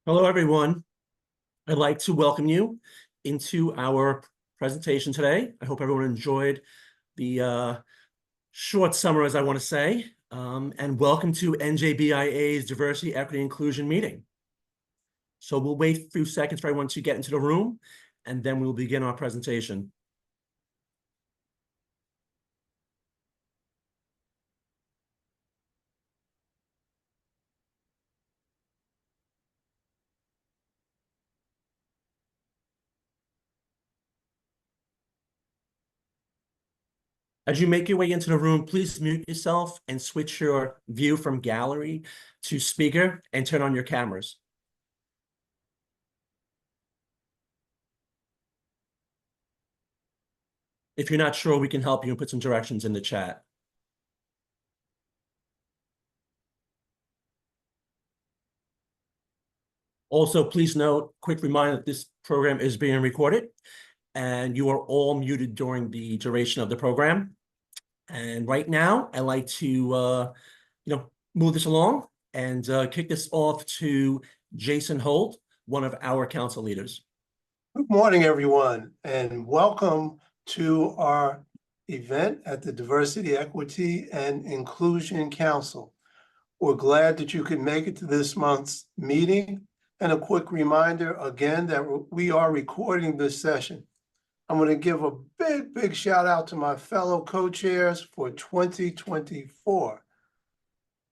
Hello, everyone. I'd like to welcome you into our presentation today. I hope everyone enjoyed the short summer, as I want to say, and welcome to NJBIA's Diversity, Equity, Inclusion meeting. So we'll wait a few seconds for everyone to get into the room, and then we'll begin our presentation. As you make your way into the room, please mute yourself and switch your view from gallery to speaker and turn on your cameras. If you're not sure, we can help you and put some directions in the chat. Also, please note, quick reminder that this program is being recorded and you are all muted during the duration of the program. And right now, I'd like to move this along and kick this off to Jason Holt, one of our council leaders. Good morning, everyone, and welcome to our event at the Diversity, Equity, and Inclusion Council. We're glad that you could make it to this month's meeting. And a quick reminder again that we are recording this session. I'm going to give a big shout out to my fellow co-chairs for 2024.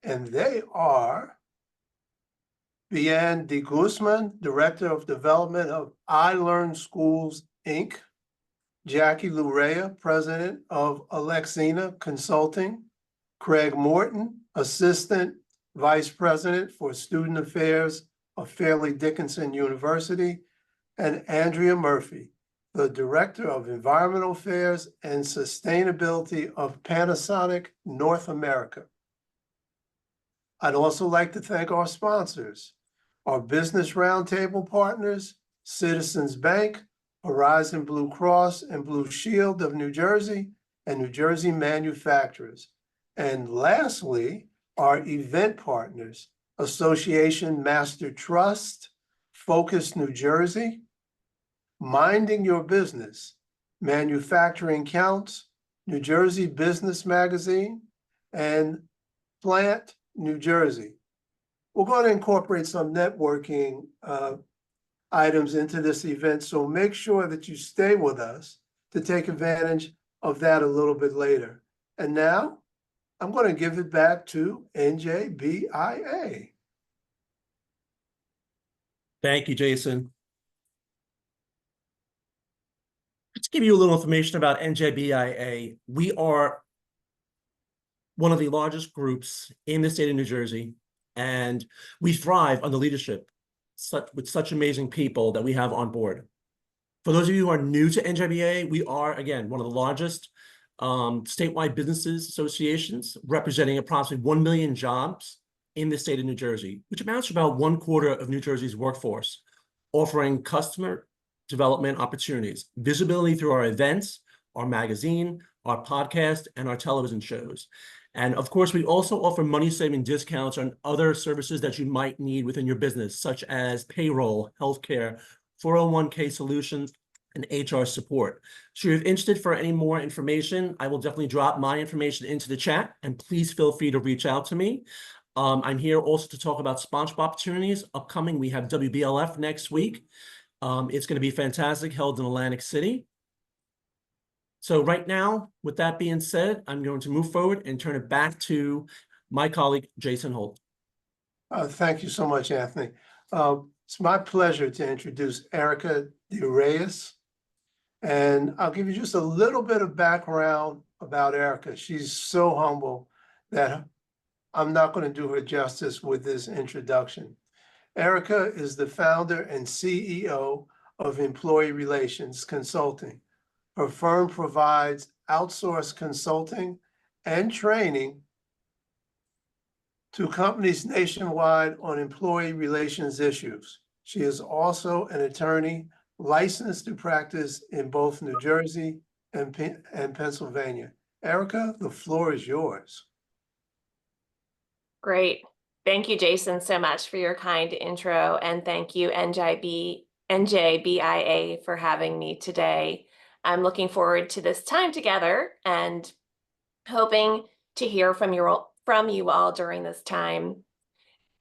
And they are Bian de Guzman, Director of Development of I Learn Schools, Inc., Jackie Lurea, President of Alexina Consulting, Craig Morton, Assistant Vice President for Student Affairs of Fairleigh Dickinson University, and Andrea Murphy, the Director of Environmental Affairs and Sustainability of Panasonic North America. I'd also like to thank our sponsors, our Business Roundtable partners, Citizens Bank, Horizon Blue Cross and Blue Shield of New Jersey, and New Jersey manufacturers. And lastly, our event partners, Association Master Trust, Focus New Jersey, Minding Your Business, Manufacturing Counts, New Jersey Business Magazine, and Plant New Jersey. We're going to incorporate some networking items into this event, so make sure that you stay with us to take advantage of that a little bit later. And now, I'm going to give it back to NJBIA. Thank you, Jason. To give you a little information about NJBIA, we are one of the largest groups in the state of New Jersey, and we thrive on the leadership with such amazing people that we have on board. For those of you who are new to NJBIA, we are, again, one of the largest statewide businesses associations, representing approximately 1 million jobs in the state of New Jersey, which amounts to about 1/4 of New Jersey's workforce, offering customer development opportunities, visibility through our events, our magazine, our podcast, and our television shows. And of course, we also offer money-saving discounts on other services that you might need within your business, such as payroll, healthcare, 401k solutions, and HR support. So if you're interested for any more information, I will definitely drop my information into the chat, and please feel free to reach out to me. I'm here also to talk about sponsorship opportunities. Upcoming, we have WBLF next week. It's going to be fantastic, held in Atlantic City. So right now, with that being said, I'm going to move forward and turn it back to my colleague, Jason Holt. Thank you so much, Anthony. It's my pleasure to introduce Erica De Reyes. And I'll give you just a little bit of background about Erica. She's so humble that I'm not going to do her justice with this introduction. Erica is the founder and CEO of Employee Relations Consulting. Her firm provides outsourced consulting and training to companies nationwide on employee relations issues. She is also an attorney licensed to practice in both New Jersey and Pennsylvania. Erica, the floor is yours. Great. Thank you, Jason, so much for your kind intro, and thank you, NJBIA, for having me today. I'm looking forward to this time together and hoping to hear from you all during this time.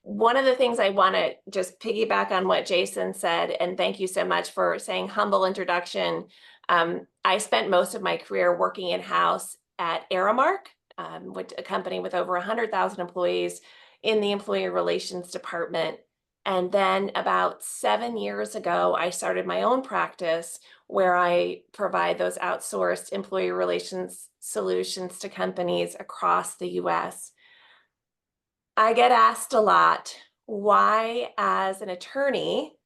One of the things I want to just piggyback on what Jason said, and thank you so much for saying humble introduction. I spent most of my career working in-house at Aramark, a company with over 100,000 employees in the employee relations department. And then about 7 years ago, I started my own practice where I provide those outsourced employee relations solutions to companies across the US. I get asked a lot, why, as an attorney,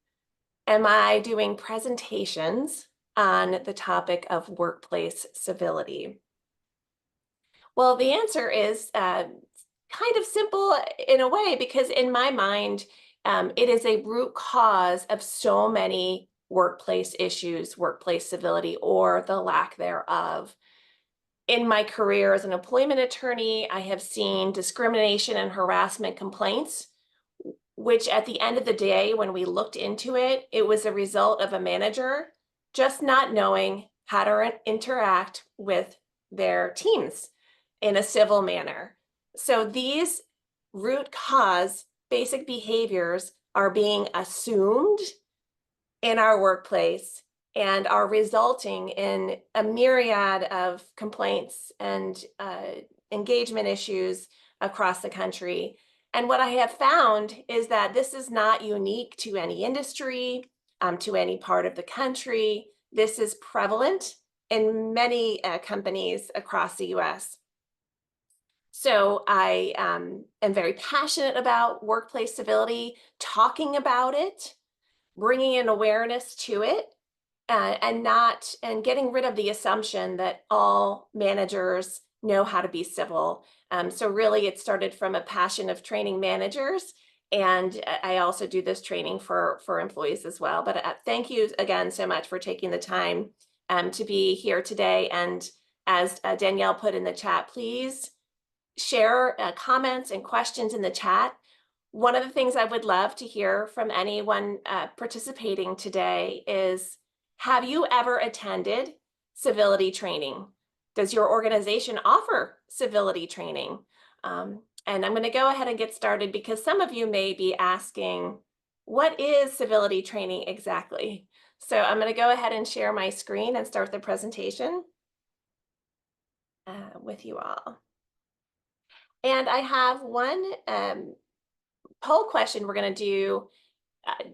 am I doing presentations on the topic of workplace civility? Well, the answer is kind of simple in a way, because in my mind, it is a root cause of so many workplace issues, workplace civility, or the lack thereof. In my career as an employment attorney, I have seen discrimination and harassment complaints, which at the end of the day, when we looked into it, it was a result of a manager just not knowing how to interact with their teams in a civil manner. So these root cause basic behaviors are being assumed in our workplace and are resulting in a myriad of complaints and engagement issues across the country. And what I have found is that this is not unique to any industry, to any part of the country. This is prevalent in many companies across the US. So I am very passionate about workplace civility, talking about it, bringing in awareness to it, and getting rid of the assumption that all managers know how to be civil. So really it started from a passion of training managers, and I also do this training for employees as well. But thank you again so much for taking the time to be here today. And as Danielle put in the chat, please share comments and questions in the chat. One of the things I would love to hear from anyone participating today is, have you ever attended civility training? Does your organization offer civility training? And I'm going to go ahead and get started, because some of you may be asking, what is civility training exactly? So I'm going to go ahead and share my screen and start the presentation with you all. And I have one poll question we're going to do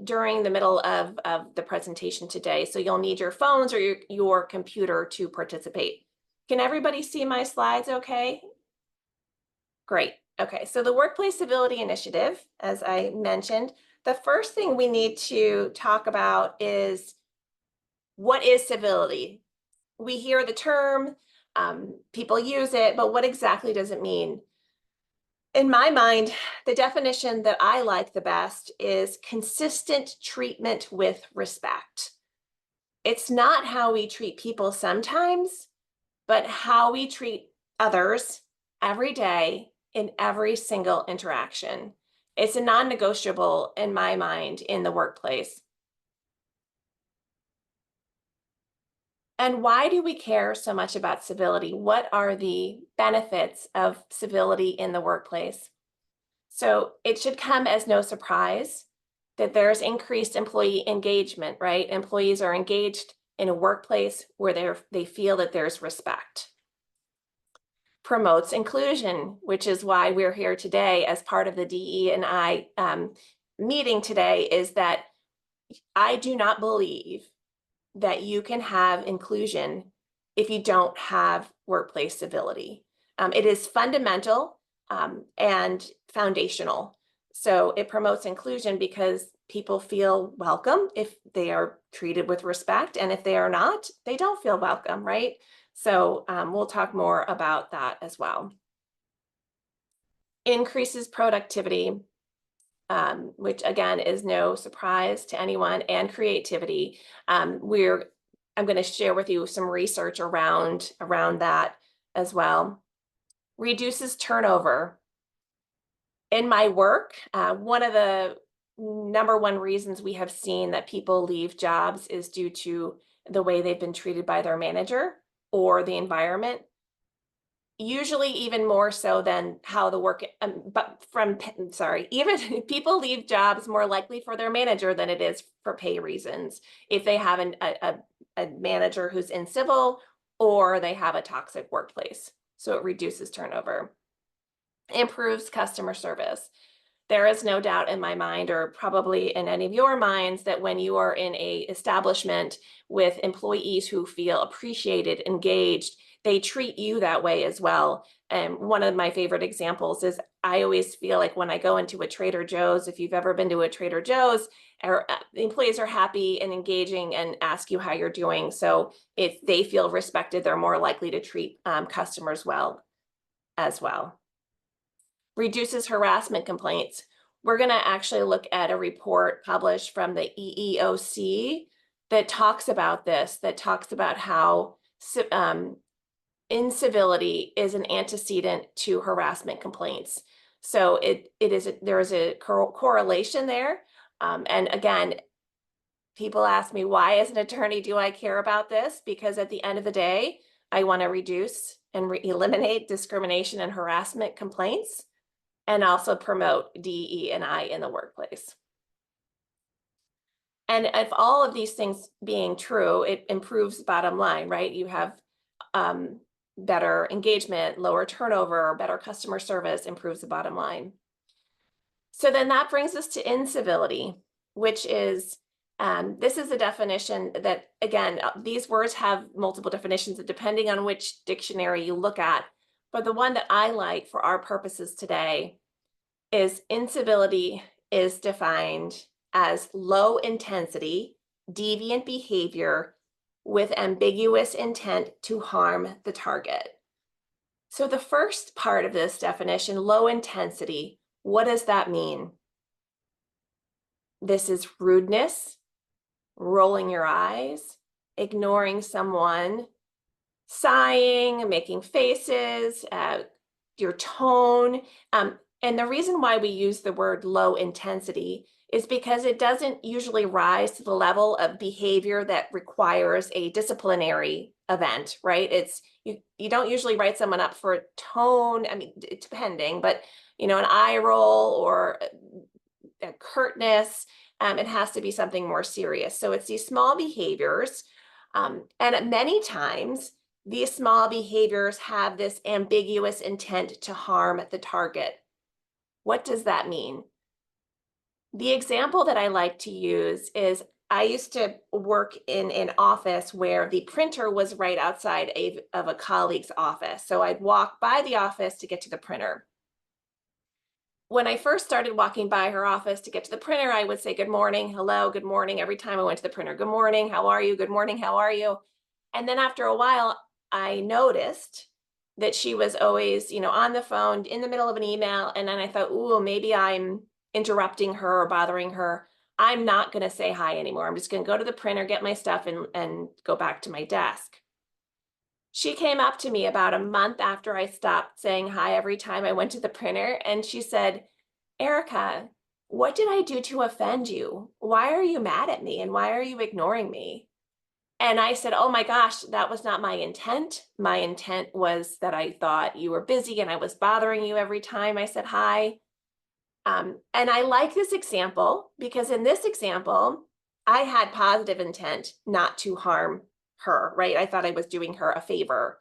during the middle of the presentation today. So you'll need your phones or your computer to participate. Can everybody see my slides okay? Great. Okay, so the Workplace Civility Initiative, as I mentioned, the first thing we need to talk about is, what is civility? We hear the term, people use it, but what exactly does it mean? In my mind, the definition that I like the best is consistent treatment with respect. It's not how we treat people sometimes, but how we treat others every day in every single interaction. It's a non-negotiable in my mind in the workplace. And why do we care so much about civility? What are the benefits of civility in the workplace? So it should come as no surprise that there's increased employee engagement, right? Employees are engaged in a workplace where they feel that there's respect. Promotes inclusion, which is why we're here today as part of the DE&I meeting today, is that I do not believe that you can have inclusion if you don't have workplace civility. It is fundamental and foundational. So it promotes inclusion because people feel welcome if they are treated with respect, and if they are not, they don't feel welcome, right? So we'll talk more about that as well. Increases productivity, which again is no surprise to anyone, and creativity. I'm going to share with you some research around that as well. Reduces turnover. In my work, one of the number one reasons we have seen that people leave jobs is due to the way they've been treated by their manager or the environment. Usually even more so than how the work, even people leave jobs more likely for their manager than it is for pay reasons. If they have a manager who's incivil or they have a toxic workplace. So it reduces turnover. Improves customer service. There is no doubt in my mind, or probably in any of your minds, that when you are in a establishment with employees who feel appreciated, engaged, they treat you that way as well. And one of my favorite examples is I always feel like when I go into a Trader Joe's, if you've ever been to a Trader Joe's, the employees are happy and engaging and ask you how you're doing. So if they feel respected, they're more likely to treat customers well as well. Reduces harassment complaints. We're going to actually look at a report published from the EEOC that talks about this, that talks about how incivility is an antecedent to harassment complaints. So there is a correlation there. And again, people ask me, why as an attorney do I care about this? Because at the end of the day, I want to reduce and eliminate discrimination and harassment complaints, and also promote DE&I in the workplace. And if all of these things being true, it improves the bottom line, right? You have better engagement, lower turnover, better customer service, improves the bottom line. So then that brings us to incivility, which is, this is a definition that, again, these words have multiple definitions depending on which dictionary you look at. But the one that I like for our purposes today is incivility is defined as low intensity, deviant behavior with ambiguous intent to harm the target. So the first part of this definition, low intensity, what does that mean? This is rudeness, rolling your eyes, ignoring someone, sighing, making faces, your tone. And the reason why we use the word low intensity is because it doesn't usually rise to the level of behavior that requires a disciplinary event, right? It's you don't usually write someone up for tone, I mean, depending, but an eye roll or a curtness, it has to be something more serious. So it's these small behaviors, and many times these small behaviors have this ambiguous intent to harm the target. What does that mean? The example that I like to use is I used to work in an office where the printer was right outside of a colleague's office. So I'd walk by the office to get to the printer. When I first started walking by her office to get to the printer, I would say, good morning, hello, good morning. Every time I went to the printer, good morning, how are you? Good morning, how are you? And then after a while, I noticed that she was always, on the phone in the middle of an email. And then I thought, ooh, maybe I'm interrupting her or bothering her. I'm not going to say hi anymore. I'm just going to go to the printer, get my stuff, and go back to my desk. She came up to me about a month after I stopped saying hi every time I went to the printer, and she said, Erica, what did I do to offend you? Why are you mad at me? And why are you ignoring me? And I said, oh my gosh, that was not my intent. My intent was that I thought you were busy and I was bothering you every time I said hi. And I like this example because in this example, I had positive intent not to harm her, right? I thought I was doing her a favor.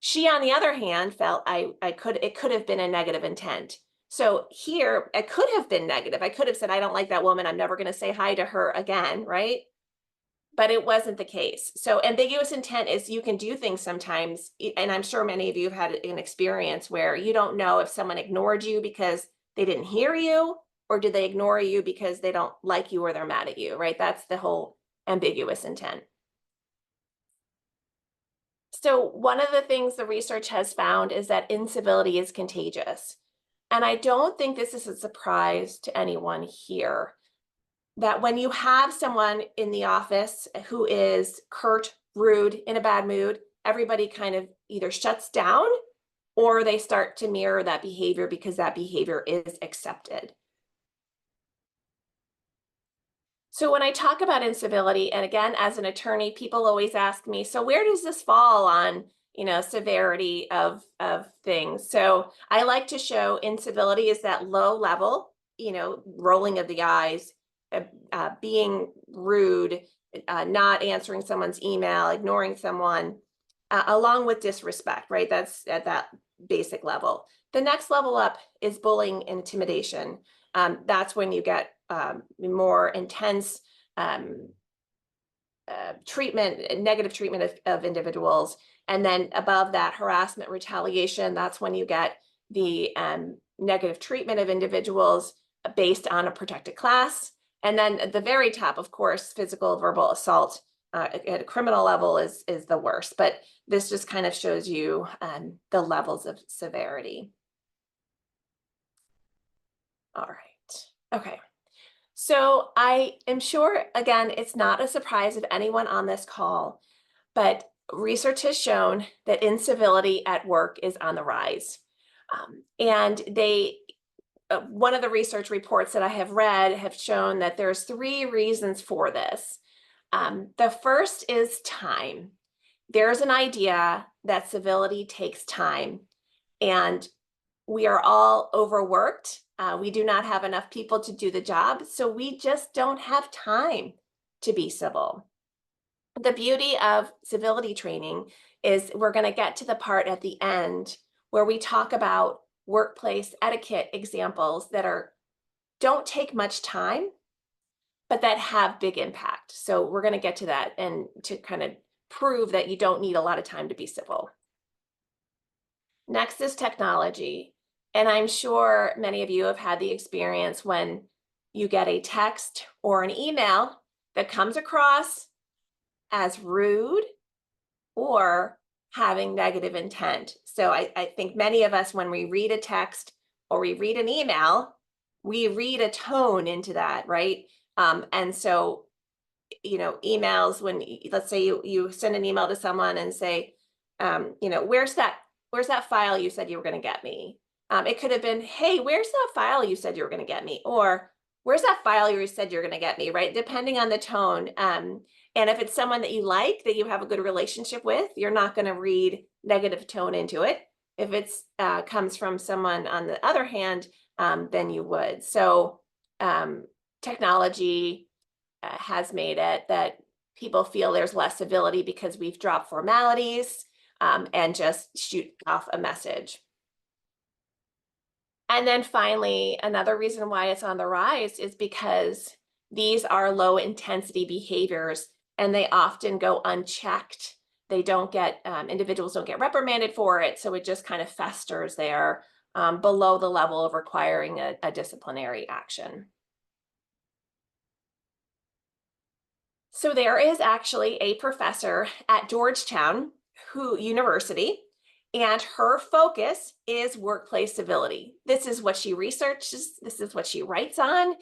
She, on the other hand, felt it could have been a negative intent. So here, it could have been negative. I could have said, I don't like that woman. I'm never going to say hi to her again, right? But it wasn't the case. So ambiguous intent is you can do things sometimes, and I'm sure many of you have had an experience where you don't know if someone ignored you because they didn't hear you, or did they ignore you because they don't like you or they're mad at you, right? That's the whole ambiguous intent. So one of the things the research has found is that incivility is contagious. And I don't think this is a surprise to anyone here, that when you have someone in the office who is curt, rude, in a bad mood, everybody kind of either shuts down or they start to mirror that behavior because that behavior is accepted. So when I talk about incivility, and again, as an attorney, people always ask me, so where does this fall on, severity of things? So I like to show incivility is that low level, rolling of the eyes, being rude, not answering someone's email, ignoring someone, along with disrespect, right? That's at that basic level. The next level up is bullying and intimidation. That's when you get more intense treatment, negative treatment of individuals. And then above that, harassment, retaliation, that's when you get the negative treatment of individuals based on a protected class. And then at the very top, of course, physical, verbal assault at a criminal level is the worst. But this just kind of shows you the levels of severity. All right. Okay. So I am sure, again, it's not a surprise of anyone on this call, but research has shown that incivility at work is on the rise. And one of the research reports that I have read have shown that there's 3 reasons for this. The first is time. There's an idea that civility takes time, and we are all overworked. We do not have enough people to do the job, so we just don't have time to be civil. The beauty of civility training is we're going to get to the part at the end where we talk about workplace etiquette examples that don't take much time, but that have big impact. So we're going to get to that and to kind of prove that you don't need a lot of time to be civil. Next is technology. And I'm sure many of you have had the experience when you get a text or an email that comes across as rude or having negative intent. So I think many of us, when we read a text or we read an email, we read a tone into that, right? And so, emails, when let's say you send an email to someone and say, where's that file you said you were going to get me? It could have been, hey, where's that file you said you were going to get me? Or where's that file you said you're going to get me, right? Depending on the tone. And if it's someone that you like, that you have a good relationship with, you're not going to read negative tone into it. If it's comes from someone on the other hand, then you would. So technology has made it that people feel there's less civility because we've dropped formalities and just shoot off a message. And then finally, another reason why it's on the rise is because these are low intensity behaviors and they often go unchecked. They don't get, individuals don't get reprimanded for it. So it just kind of festers there below the level of requiring a disciplinary action. So there is actually a professor at Georgetown University, and her focus is workplace civility. This is what she researches. This is what she writes on.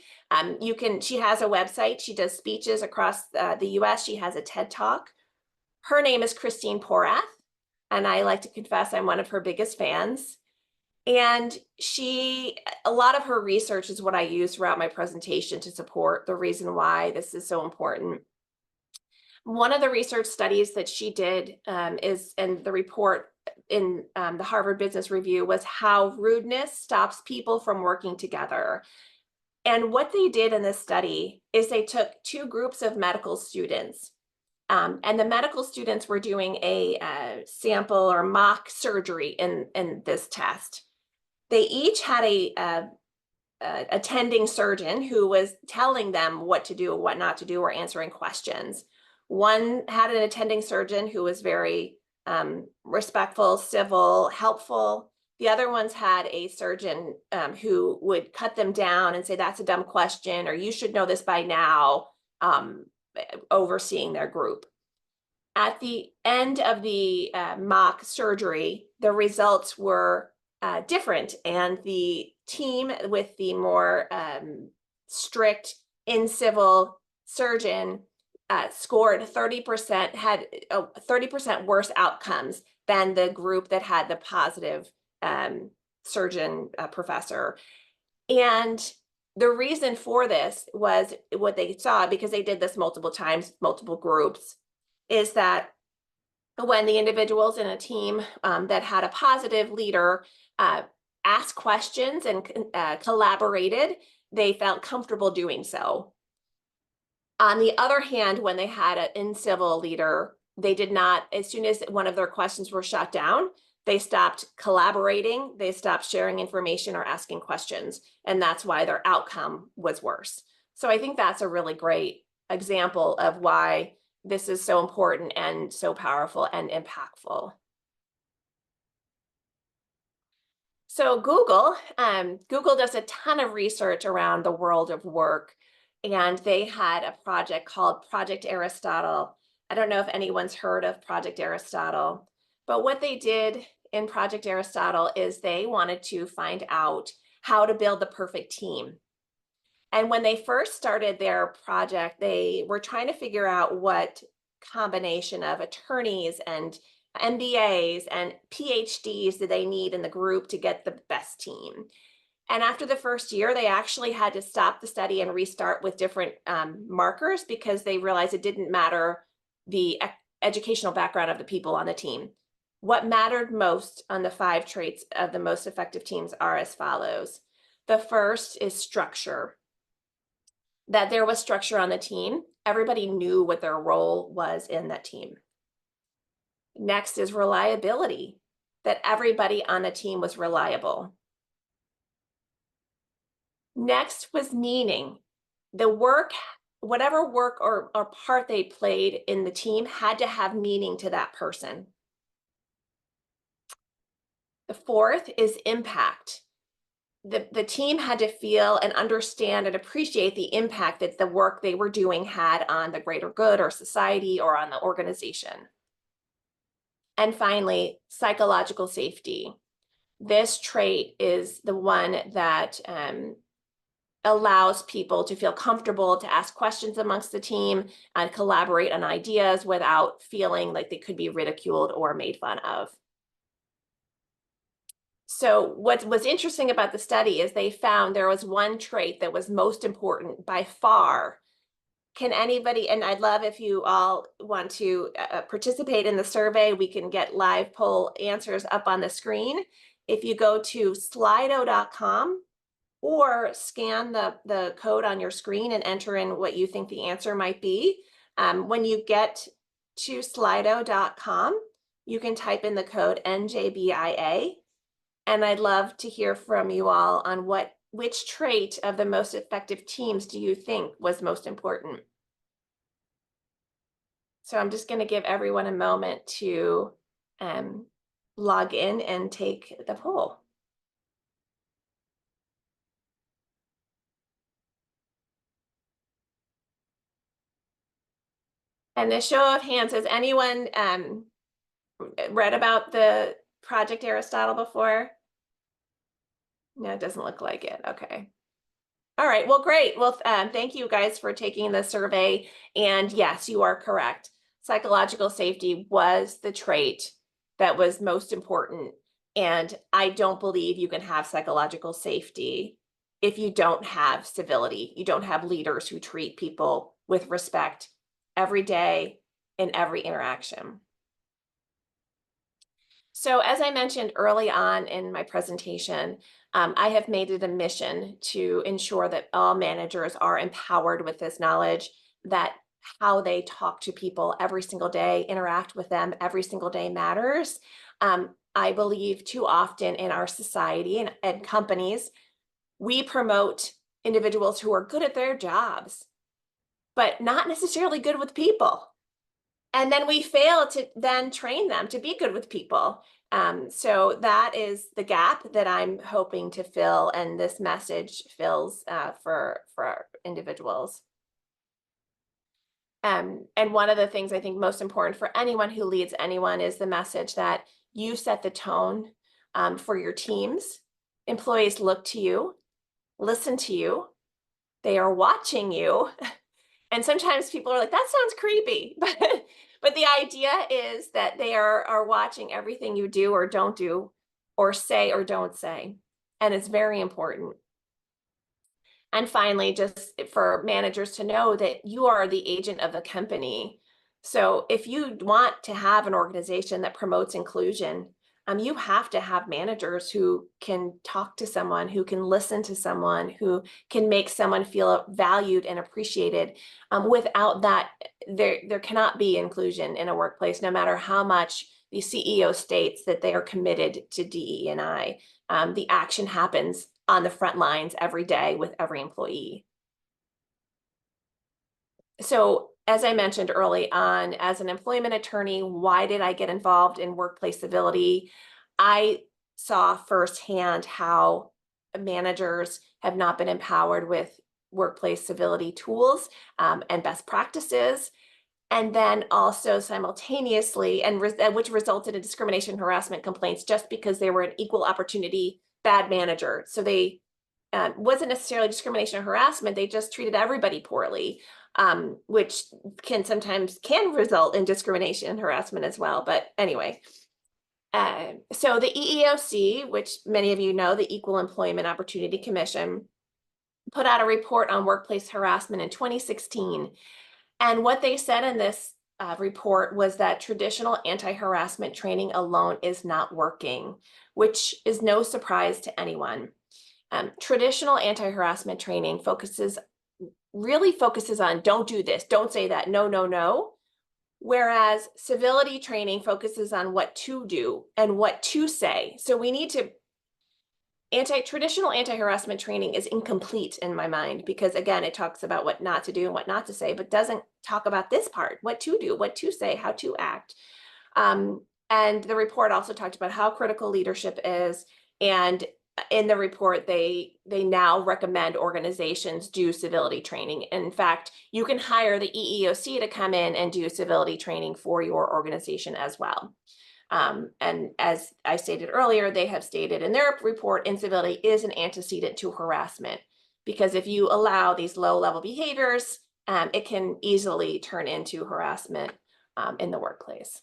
She has a website. She does speeches across the US. She has a TED Talk. Her name is Christine Porath, and I like to confess I'm one of her biggest fans. And a lot of her research is what I use throughout my presentation to support the reason why this is so important. One of the research studies that she did and the report in the Harvard Business Review was how rudeness stops people from working together. And what they did in this study is they took 2 groups of medical students, and the medical students were doing a sample or mock surgery in this test. They each had a attending surgeon who was telling them what to do, what not to do, or answering questions. One had an attending surgeon who was very respectful, civil, helpful. The other ones had a surgeon who would cut them down and say, that's a dumb question, or you should know this by now, overseeing their group. At the end of the mock surgery, the results were different, and the team with the more strict, incivil surgeon scored 30%, had 30% worse outcomes than the group that had the positive surgeon professor. And the reason for this was what they saw, because they did this multiple times, multiple groups, is that when the individuals in a team that had a positive leader asked questions and collaborated, they felt comfortable doing so. On the other hand, when they had an incivil leader, they did not, as soon as one of their questions were shut down, they stopped collaborating, they stopped sharing information or asking questions, and that's why their outcome was worse. So I think that's a really great example of why this is so important and so powerful and impactful. So Google does a ton of research around the world of work, and they had a project called Project Aristotle. I don't know if anyone's heard of Project Aristotle, but what they did in Project Aristotle is they wanted to find out how to build the perfect team. And when they first started their project, they were trying to figure out what combination of attorneys and MBAs and PhDs did they need in the group to get the best team. And after the first year, they actually had to stop the study and restart with different markers, because they realized it didn't matter the educational background of the people on the team. What mattered most on the 5 traits of the most effective teams are as follows. The first is structure. That there was structure on the team. Everybody knew what their role was in that team. Next is reliability, that everybody on the team was reliable. Next was meaning. The work, whatever work or part they played in the team, had to have meaning to that person. The fourth is impact. The team had to feel and understand and appreciate the impact that the work they were doing had on the greater good or society or on the organization. And finally, psychological safety. This trait is the one that allows people to feel comfortable to ask questions amongst the team and collaborate on ideas without feeling like they could be ridiculed or made fun of. So what was interesting about the study is they found there was one trait that was most important by far. Can anybody, and I'd love if you all want to participate in the survey, we can get live poll answers up on the screen. If you go to slido.com or scan the code on your screen and enter in what you think the answer might be. When you get to slido.com, you can type in the code NJBIA. And I'd love to hear from you all on which trait of the most effective teams do you think was most important? So I'm just going to give everyone a moment to log in and take the poll. And a show of hands, has anyone read about the Project Aristotle before? No, it doesn't look like it. Okay. All right, well, great. Well, thank you guys for taking the survey. And yes, you are correct. Psychological safety was the trait that was most important. And I don't believe you can have psychological safety if you don't have civility. You don't have leaders who treat people with respect every day in every interaction. So as I mentioned early on in my presentation, I have made it a mission to ensure that all managers are empowered with this knowledge, that how they talk to people every single day, interact with them every single day matters. I believe too often in our society and companies, we promote individuals who are good at their jobs, but not necessarily good with people. And then we fail to then train them to be good with people. So that is the gap that I'm hoping to fill, and this message fills for individuals. And one of the things I think most important for anyone who leads anyone is the message that you set the tone for your teams. Employees look to you, listen to you, they are watching you. And sometimes people are like, that sounds creepy, but the idea is that they are watching everything you do or don't do, or say or don't say. And it's very important. And finally, just for managers to know that you are the agent of the company. So if you want to have an organization that promotes inclusion, you have to have managers who can talk to someone, who can listen to someone, who can make someone feel valued and appreciated. Without that, there cannot be inclusion in a workplace, no matter how much the CEO states that they are committed to DE&I. The action happens on the front lines every day with every employee. So as I mentioned early on, as an employment attorney, why did I get involved in workplace civility? I saw firsthand how managers have not been empowered with workplace civility tools and best practices. And then also simultaneously, which resulted in discrimination, harassment complaints, just because they were an equal opportunity bad manager. So they wasn't necessarily discrimination or harassment, they just treated everybody poorly, which can sometimes result in discrimination and harassment as well. But anyway, so the EEOC, which many of you know, the Equal Employment Opportunity Commission, put out a report on workplace harassment in 2016. And what they said in this report was that traditional anti-harassment training alone is not working, which is no surprise to anyone. Traditional anti-harassment training really focuses on don't do this, don't say that, no, no, no. Whereas civility training focuses on what to do and what to say. So we need to traditional anti-harassment training is incomplete in my mind, because again, it talks about what not to do and what not to say, but doesn't talk about this part, what to do, what to say, how to act. And the report also talked about how critical leadership is. And in the report, they now recommend organizations do civility training. In fact, you can hire the EEOC to come in and do civility training for your organization as well. And as I stated earlier, they have stated in their report, incivility is an antecedent to harassment, because if you allow these low-level behaviors, it can easily turn into harassment in the workplace.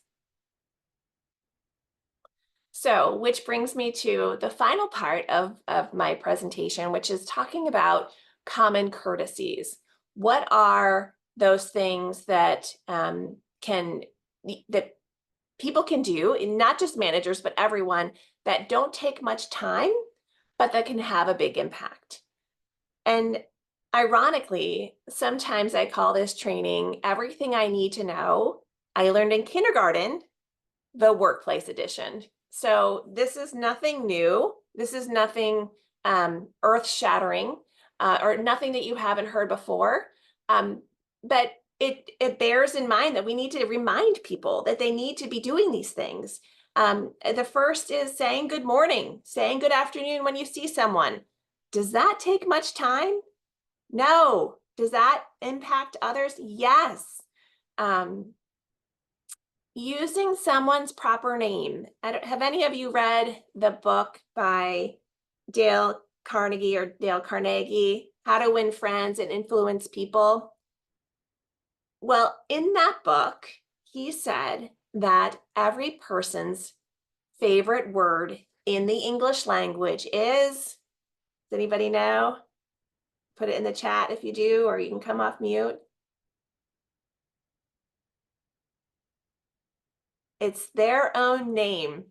So, which brings me to the final part of my presentation, which is talking about common courtesies. What are those things that people can do, and not just managers, but everyone, that don't take much time, but that can have a big impact? And ironically, sometimes I call this training Everything I Need to Know I Learned in Kindergarten, the Workplace Edition. So this is nothing new. This is nothing earth-shattering or nothing that you haven't heard before. But it bears in mind that we need to remind people that they need to be doing these things. The first is saying good morning, saying good afternoon when you see someone. Does that take much time? No. Does that impact others? Yes. Using someone's proper name. Have any of you read the book by Dale Carnegie, How to Win Friends and Influence People? Well, in that book, he said that every person's favorite word in the English language is, does anybody know? Put it in the chat if you do, or you can come off mute. It's their own name.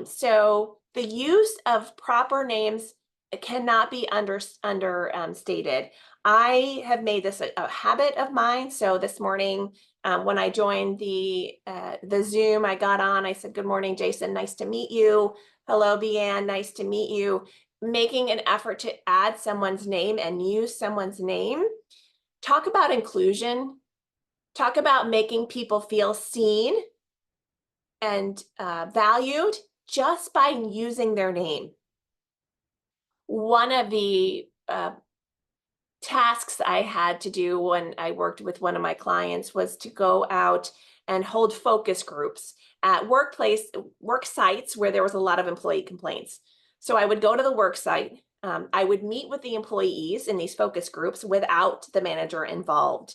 So the use of proper names cannot be understated. I have made this a habit of mine. So this morning, when I joined the Zoom, I got on, I said, good morning, Jason, nice to meet you. Hello, Deanne, nice to meet you. Making an effort to add someone's name and use someone's name. Talk about inclusion. Talk about making people feel seen and valued just by using their name. One of the tasks I had to do when I worked with one of my clients was to go out and hold focus groups at work sites where there was a lot of employee complaints. So I would go to the work site, I would meet with the employees in these focus groups without the manager involved.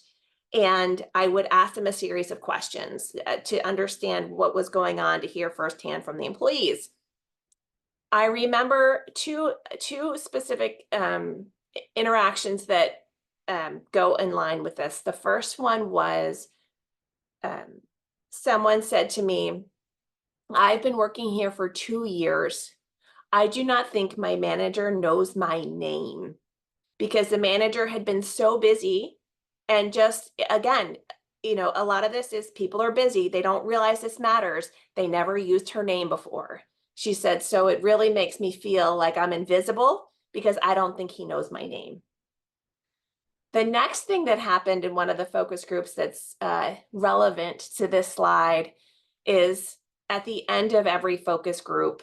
And I would ask them a series of questions to understand what was going on, to hear firsthand from the employees. I remember two specific interactions that go in line with this. The first one was someone said to me, "I've been working here for 2 years. I do not think my manager knows my name," because the manager had been so busy. And just again, a lot of this is people are busy. They don't realize this matters. They never used her name before. She said, "So it really makes me feel like I'm invisible because I don't think he knows my name." The next thing that happened in one of the focus groups that's relevant to this slide is at the end of every focus group,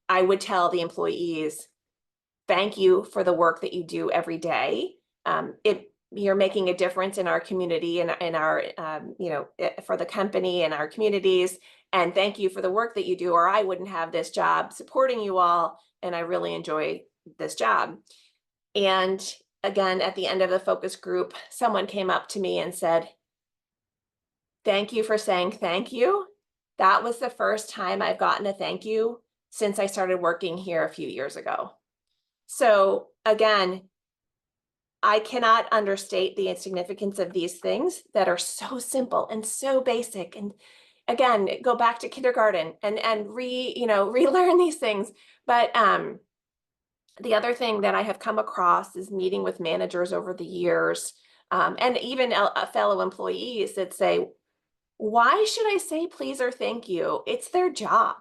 I would tell the employees, "Thank you for the work that you do every day. You're making a difference in our community and in our, for the company and our communities. And thank you for the work that you do, or I wouldn't have this job supporting you all. And I really enjoy this job." And again, at the end of the focus group, someone came up to me and said, "Thank you for saying thank you. That was the first time I've gotten a thank you since I started working here a few years ago." So again, I cannot understate the significance of these things that are so simple and so basic. And again, go back to kindergarten and relearn these things. But the other thing that I have come across is meeting with managers over the years, and even fellow employees that say, "Why should I say please or thank you? It's their job.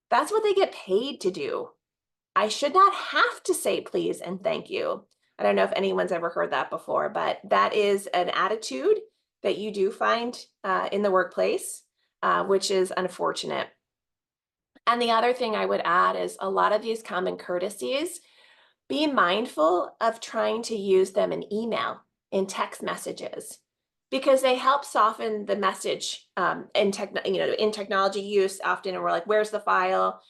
That's what they get paid to do. I should not have to say please and thank you." I don't know if anyone's ever heard that before, but that is an attitude that you do find in the workplace, which is unfortunate. And the other thing I would add is a lot of these common courtesies, be mindful of trying to use them in email, in text messages, because they help soften the message in technology use. Often we're like, "Where's the file?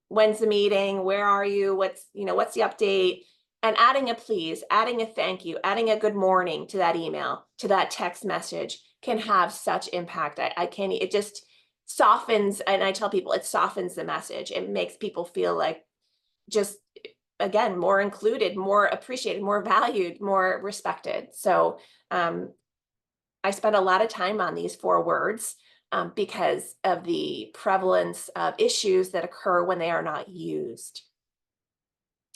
When's the meeting? Where are you? What's the update?" And adding a please, adding a thank you, adding a good morning to that email, to that text message can have such impact. I can't, it just softens, and I tell people it softens the message. It makes people feel like just, again, more included, more appreciated, more valued, more respected. So I spend a lot of time on these 4 words because of the prevalence of issues that occur when they are not used.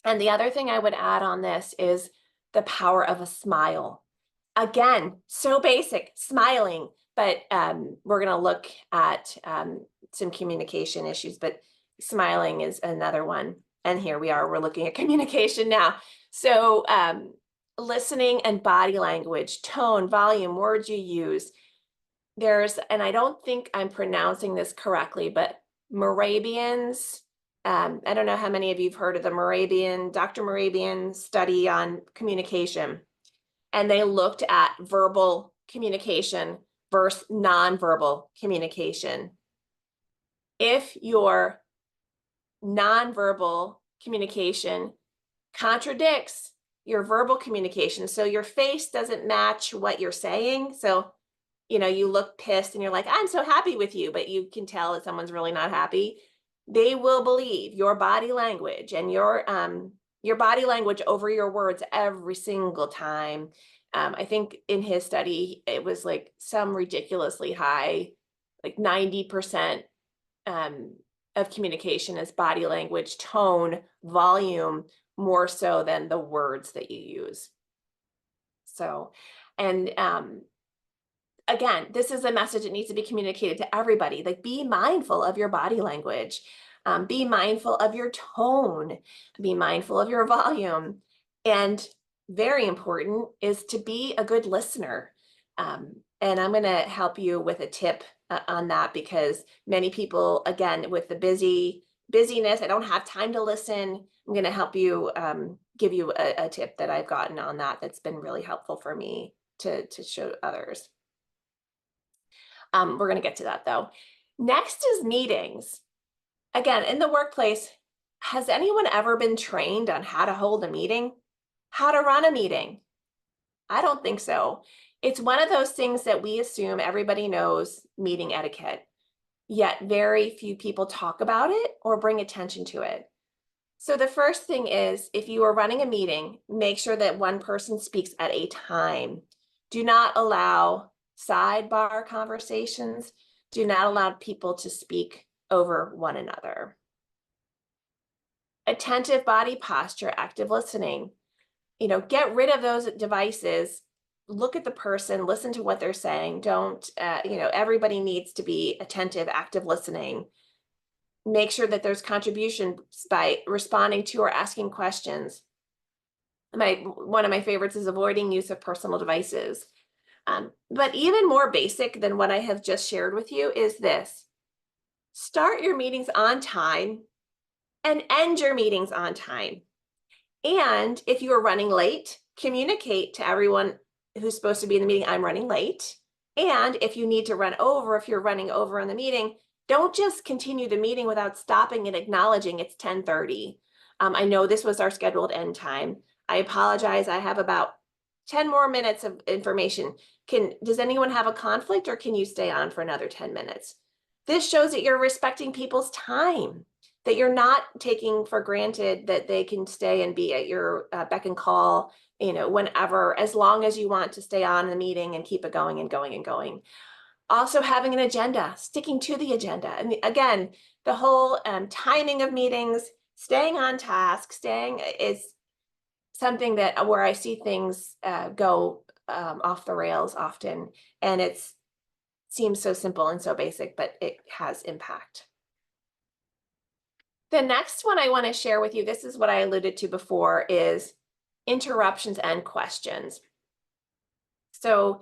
And the other thing I would add on this is the power of a smile. Again, so basic, smiling, but we're going to look at some communication issues, but smiling is another one. And here we are, we're looking at communication now. So listening and body language, tone, volume, words you use. And I don't think I'm pronouncing this correctly, but Morabian's, I don't know how many of you have heard of the Dr. Morabian study on communication. And they looked at verbal communication versus nonverbal communication. If your nonverbal communication contradicts your verbal communication, so your face doesn't match what you're saying, so you look pissed and you're like, "I'm so happy with you," but you can tell that someone's really not happy. They will believe your body language and your body language over your words every single time. I think in his study, it was like some ridiculously high, like 90% of communication is body language, tone, volume, more so than the words that you use. So, and again, this is a message that needs to be communicated to everybody. Like, be mindful of your body language, be mindful of your tone, be mindful of your volume. And very important is to be a good listener. And I'm going to help you with a tip on that, because many people, again, with the busyness, I don't have time to listen. I'm going to help you, give you a tip that I've gotten on that's been really helpful for me to show others. We're going to get to that though. Next is meetings. Again, in the workplace, has anyone ever been trained on how to hold a meeting? How to run a meeting? I don't think so. It's one of those things that we assume everybody knows meeting etiquette. yet very few people talk about it or bring attention to it. So the first thing is, if you are running a meeting, make sure that one person speaks at a time. Do not allow sidebar conversations. Do not allow people to speak over one another. Attentive body posture, active listening. Get rid of those devices. Look at the person, listen to what they're saying. Don't, everybody needs to be attentive, active listening. Make sure that there's contributions by responding to or asking questions. One of my favorites is avoiding use of personal devices. But even more basic than what I have just shared with you is this: start your meetings on time and end your meetings on time. And if you are running late, communicate to everyone who's supposed to be in the meeting, I'm running late. And if you need to run over, if you're running over in the meeting, don't just continue the meeting without stopping and acknowledging it's 10:30. I know this was our scheduled end time. I apologize. I have about 10 more minutes of information. Does anyone have a conflict, or can you stay on for another 10 minutes? This shows that you're respecting people's time, that you're not taking for granted that they can stay and be at your beck and call, whenever, as long as you want to stay on the meeting and keep it going and going and going. Also having an agenda, sticking to the agenda. And again, the whole timing of meetings, staying on task, is something that where I see things go off the rails often. And seems so simple and so basic, but it has impact. The next one I want to share with you, this is what I alluded to before, is interruptions and questions. So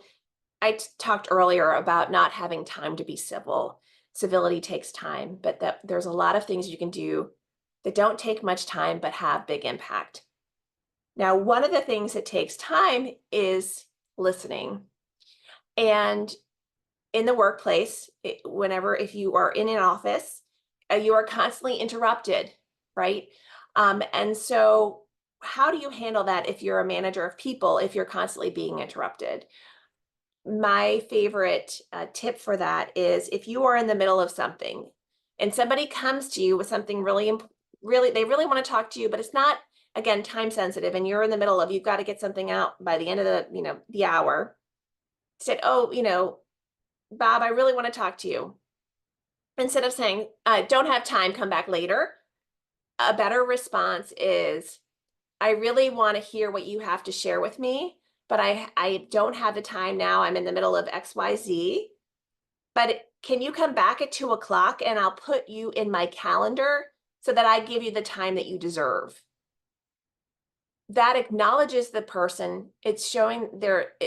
I talked earlier about not having time to be civil. Civility takes time, but there's a lot of things you can do that don't take much time but have big impact. Now, one of the things that takes time is listening. And in the workplace, if you are in an office, you are constantly interrupted, right? And so how do you handle that if you're a manager of people, if you're constantly being interrupted? My favorite tip for that is, if you are in the middle of something and somebody comes to you with something they really want to talk to you, but it's not, again, time sensitive, and you're in the middle of, you've got to get something out by the end of the hour. Said, oh, Bob, I really want to talk to you. Instead of saying, I don't have time, come back later, a better response is, I really want to hear what you have to share with me, but I don't have the time now. I'm in the middle of XYZ, but can you come back at 2 o'clock and I'll put you in my calendar so that I give you the time that you deserve. That acknowledges the person. It's showing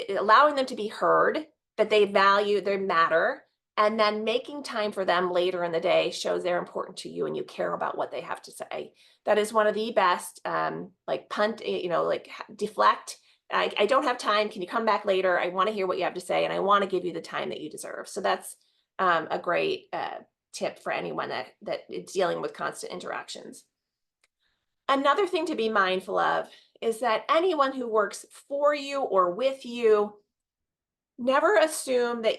allowing them to be heard, that they value, they matter, and then making time for them later in the day shows they're important to you and you care about what they have to say. That is one of the best, deflect. I don't have time. Can you come back later? I want to hear what you have to say, and I want to give you the time that you deserve. So that's a great tip for anyone that is dealing with constant interactions. Another thing to be mindful of is that anyone who works for you or with you, never assume that,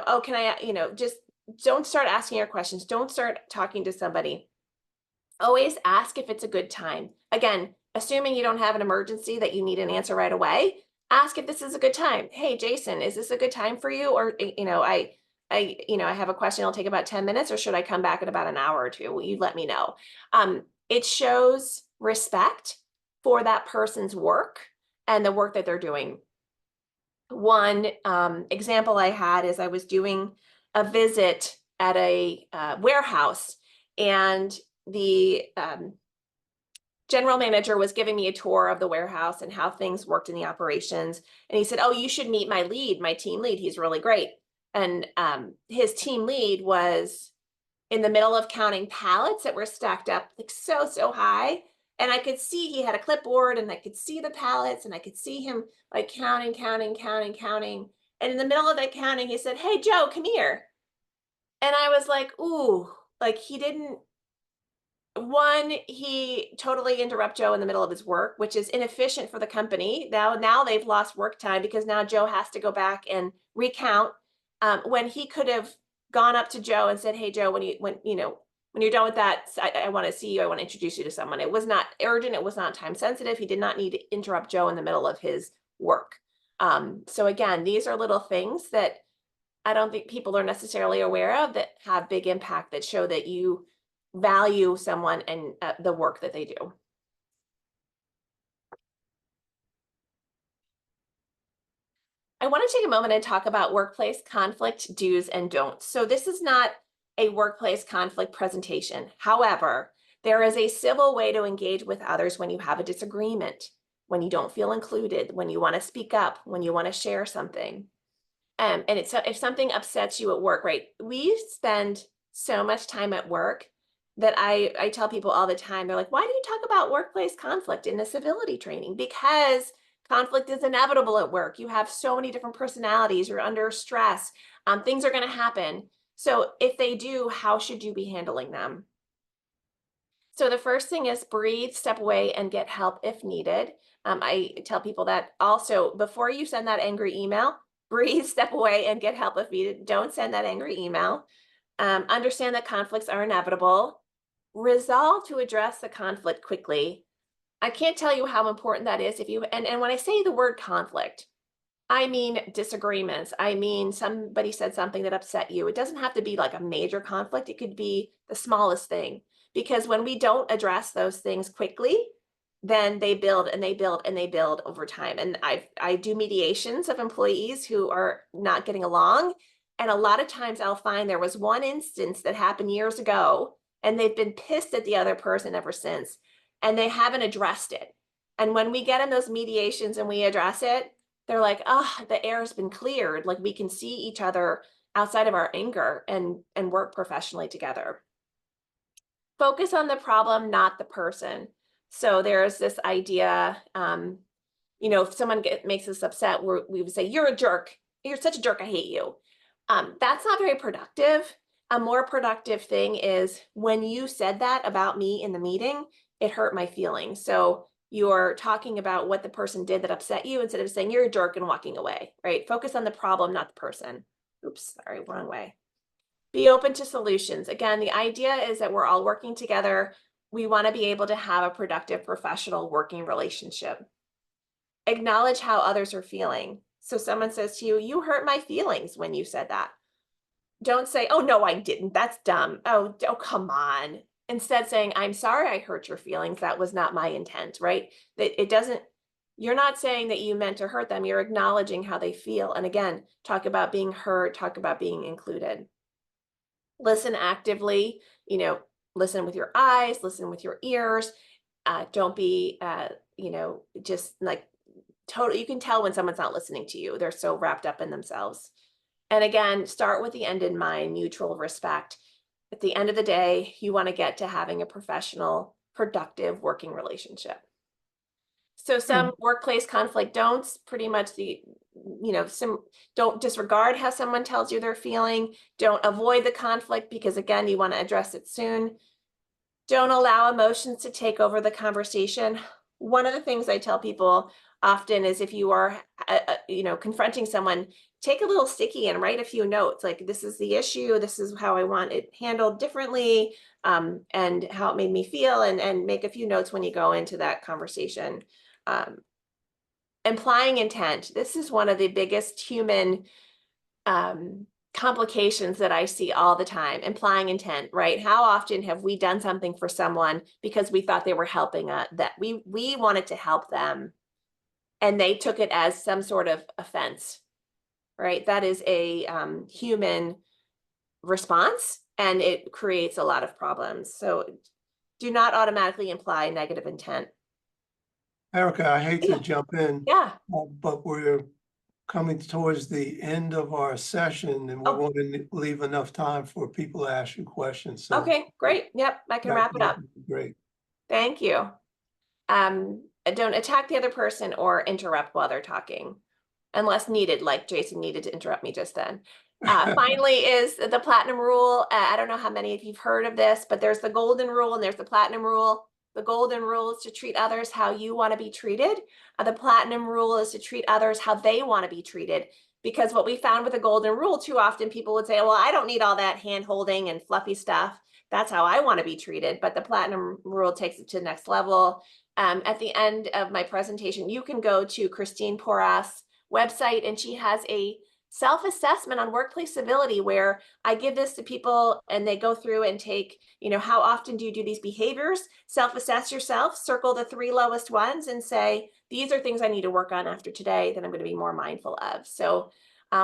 oh, can I, just don't start asking your questions. Don't start talking to somebody. Always ask if it's a good time. Again, assuming you don't have an emergency that you need an answer right away, ask if this is a good time. Hey, Jason, is this a good time for you? Or, I have a question, it'll take about 10 minutes, or should I come back in about an hour or two? Will you let me know? It shows respect for that person's work and the work that they're doing. One example I had is I was doing a visit at a warehouse, and the general manager was giving me a tour of the warehouse and how things worked in the operations. And he said, oh, you should meet my team lead. He's really great. And his team lead was in the middle of counting pallets that were stacked up like so high. And I could see he had a clipboard, and I could see the pallets, and I could see him like counting. And in the middle of that counting, he said, hey, Joe, come here. And I was like, ooh, like he totally interrupt Joe in the middle of his work, which is inefficient for the company. Now they've lost work time because now Joe has to go back and recount when he could have gone up to Joe and said, hey, Joe, when you're done with that, I want to see you. I want to introduce you to someone. It was not urgent. It was not time sensitive. He did not need to interrupt Joe in the middle of his work. So again, these are little things that I don't think people are necessarily aware of that have big impact, that show that you value someone and the work that they do. I want to take a moment and talk about workplace conflict do's and don'ts. So this is not a workplace conflict presentation. However, there is a civil way to engage with others when you have a disagreement, when you don't feel included, when you want to speak up, when you want to share something. And it's, if something upsets you at work, right? We spend so much time at work that I tell people all the time, they're like, why do you talk about workplace conflict in the civility training? Because conflict is inevitable at work. You have so many different personalities, you're under stress, things are going to happen. So if they do, how should you be handling them? So the first thing is breathe, step away, and get help if needed. I tell people that also before you send that angry email, breathe, step away, and get help if needed. Don't send that angry email. Understand that conflicts are inevitable. Resolve to address the conflict quickly. I can't tell you how important that is. If you and when I say the word conflict, I mean disagreements. I mean somebody said something that upset you. It doesn't have to be like a major conflict. It could be the smallest thing. Because when we don't address those things quickly, then they build and they build and they build over time. And I do mediations of employees who are not getting along. And a lot of times I'll find there was one instance that happened years ago, and they've been pissed at the other person ever since, and they haven't addressed it. And when we get in those mediations and we address it, they're like, oh, the air has been cleared. Like we can see each other outside of our anger and work professionally together. Focus on the problem, not the person. So there's this idea, if someone makes us upset, we would say, you're a jerk. You're such a jerk. I hate you. That's not very productive. A more productive thing is when you said that about me in the meeting, it hurt my feelings. So you're talking about what the person did that upset you instead of saying you're a jerk and walking away, right? Focus on the problem, not the person. Oops, sorry, wrong way. Be open to solutions. Again, the idea is that we're all working together. We want to be able to have a productive professional working relationship. Acknowledge how others are feeling. So someone says to you, you hurt my feelings when you said that. Don't say, oh, no, I didn't. That's dumb. Oh, come on. Instead saying, I'm sorry I hurt your feelings. That was not my intent, right? That it doesn't, you're not saying that you meant to hurt them. You're acknowledging how they feel. And again, talk about being heard, talk about being included. Listen actively, listen with your eyes, listen with your ears. Don't be, just like total, you can tell when someone's not listening to you. They're so wrapped up in themselves. And again, start with the end in mind, mutual respect. At the end of the day, you want to get to having a professional, productive working relationship. So some workplace conflict don'ts, pretty much don't disregard how someone tells you they're feeling. Don't avoid the conflict because again, you want to address it soon. Don't allow emotions to take over the conversation. One of the things I tell people often is if you are, confronting someone, take a little sticky and write a few notes. Like, this is the issue. This is how I want it handled differently, and how it made me feel, and make a few notes when you go into that conversation. Implying intent. This is one of the biggest human complications that I see all the time. Implying intent, right? How often have we done something for someone because we thought they were helping us, that we wanted to help them, and they took it as some sort of offense, right? That is a human response, and it creates a lot of problems. So do not automatically imply negative intent. Erica, I hate to jump in, Yeah. but we're coming towards the end of our session, and we want to leave enough time for people to ask you questions. So okay, great. Yep, I can wrap it up. Great. Thank you. Don't attack the other person or interrupt while they're talking, unless needed, like Jason needed to interrupt me just then. Finally is the platinum rule. I don't know how many of you've heard of this, but there's the golden rule and there's the platinum rule. The golden rule is to treat others how you want to be treated. The platinum rule is to treat others how they want to be treated. Because what we found with the golden rule, too often people would say, well, I don't need all that hand holding and fluffy stuff. That's how I want to be treated. But the platinum rule takes it to the next level. At the end of my presentation, you can go to Christine Porras' website, and she has a self-assessment on workplace civility where I give this to people and they go through and take, how often do you do these behaviors? Self-assess yourself, circle the 3 lowest ones and say, these are things I need to work on after today that I'm going to be more mindful of. So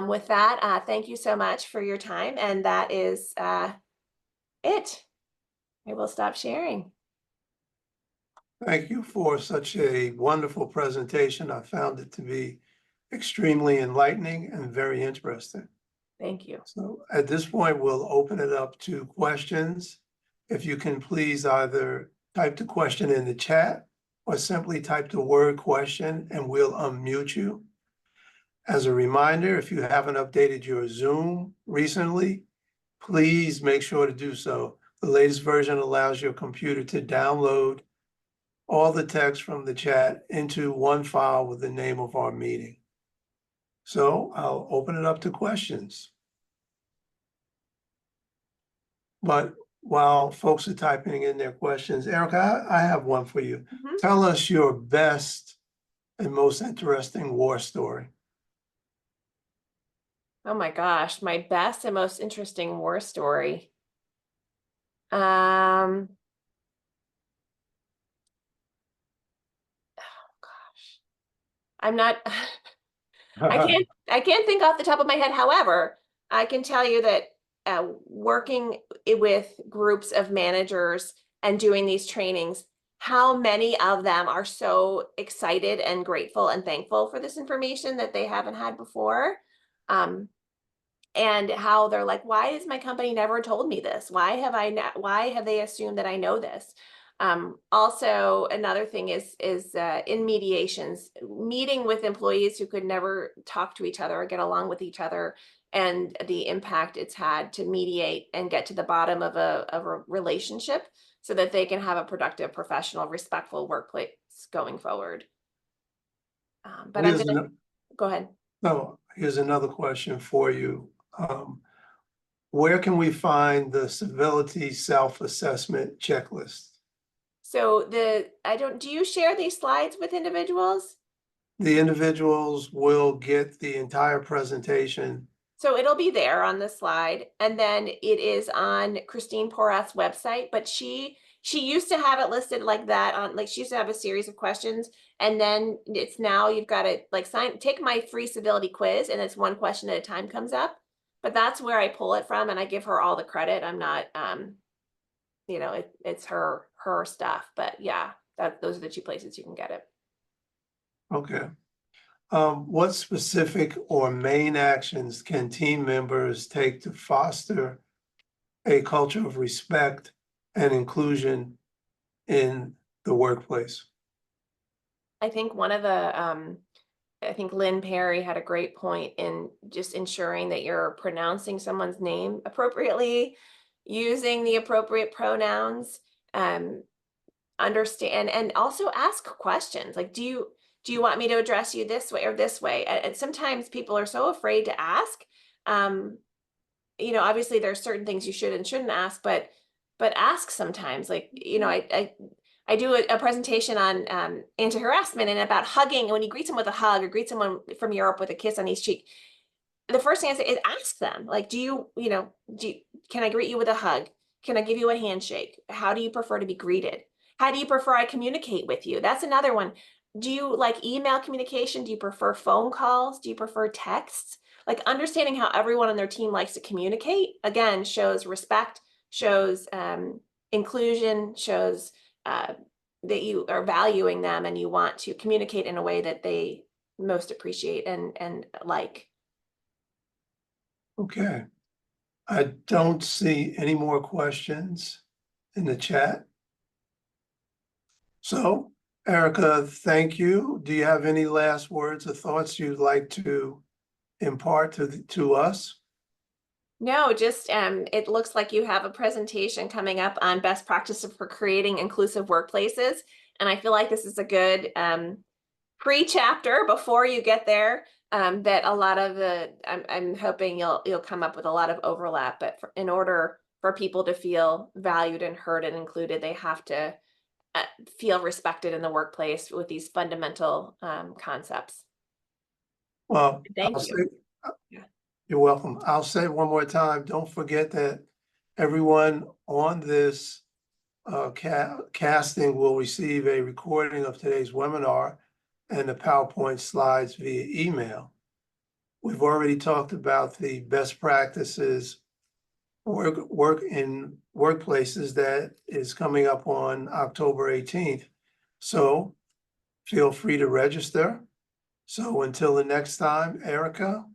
with that, thank you so much for your time. And that is it. I will stop sharing. Thank you for such a wonderful presentation. I found it to be extremely enlightening and very interesting. Thank you. So at this point, we'll open it up to questions. If you can please either type the question in the chat or simply type the word question and we'll unmute you. As a reminder, if you haven't updated your Zoom recently, please make sure to do so. The latest version allows your computer to download all the text from the chat into one file with the name of our meeting. So I'll open it up to questions. But while folks are typing in their questions, Erica, I have one for you. Tell us your best and most interesting war story. Oh my gosh, my best and most interesting war story. Oh gosh. I'm not I can't think off the top of my head. However, I can tell you that working with groups of managers and doing these trainings, how many of them are so excited and grateful and thankful for this information that they haven't had before. And how they're like, why has my company never told me this? Why have they assumed that I know this? Also, another thing is in mediations, meeting with employees who could never talk to each other or get along with each other, and the impact it's had to mediate and get to the bottom of a relationship so that they can have a productive, professional, respectful workplace going forward. But I'm gonna go ahead. No, here's another question for you. Where can we find the Civility self-assessment checklist? So do you share these slides with individuals? The individuals will get the entire presentation. So it'll be there on the slide, and then it is on Christine Porras' website, but she used to have it listed like that on, like, she used to have a series of questions, and then it's now you've got to take my free civility quiz, and it's one question at a time comes up. But that's where I pull it from, and I give her all the credit. I'm not it's her stuff, but yeah, those are the 2 places you can get it. Okay. What specific or main actions can team members take to foster a culture of respect and inclusion in the workplace? I think one of the I think Lynn Perry had a great point in just ensuring that you're pronouncing someone's name appropriately, using the appropriate pronouns, understand, and also ask questions. Like, do you want me to address you this way or this way? And sometimes people are so afraid to ask. Obviously there's certain things you should and shouldn't ask, but ask sometimes. Like, I do a presentation on anti-harassment and about hugging. When you greet someone with a hug or greet someone from Europe with a kiss on each cheek, the first thing I say is ask them, like, can I greet you with a hug? Can I give you a handshake? How do you prefer to be greeted? How do you prefer I communicate with you? That's another one. Do you like email communication? Do you prefer phone calls? Do you prefer texts? Like, understanding how everyone on their team likes to communicate, again, shows respect, shows inclusion, shows that you are valuing them and you want to communicate in a way that they most appreciate and like. Okay. I don't see any more questions in the chat. So, Erica, thank you. Do you have any last words or thoughts you'd like to impart to us? No, just it looks like you have a presentation coming up on best practices for creating inclusive workplaces. And I feel like this is a good pre-chapter before you get there. that a lot of I'm hoping you'll come up with a lot of overlap, but in order for people to feel valued and heard and included, they have to feel respected in the workplace with these fundamental concepts. Well, Thank I'll you. say, Yeah. you're welcome. I'll say it one more time, don't forget that everyone on this casting will receive a recording of today's webinar and the PowerPoint slides via email. We've already talked about the best practices work in workplaces that is coming up on October 18th. So feel free to register. So until the next time, Erica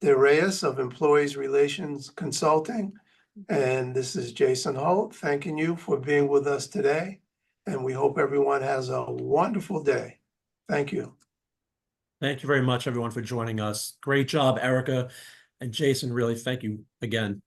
De Reyes of Employees Relations Consulting, and this is Jason Holt, thanking you for being with us today. And we hope everyone has a wonderful day. Thank you. Thank you very much, everyone, for joining us. Great job, Erica and Jason. Really, thank you again.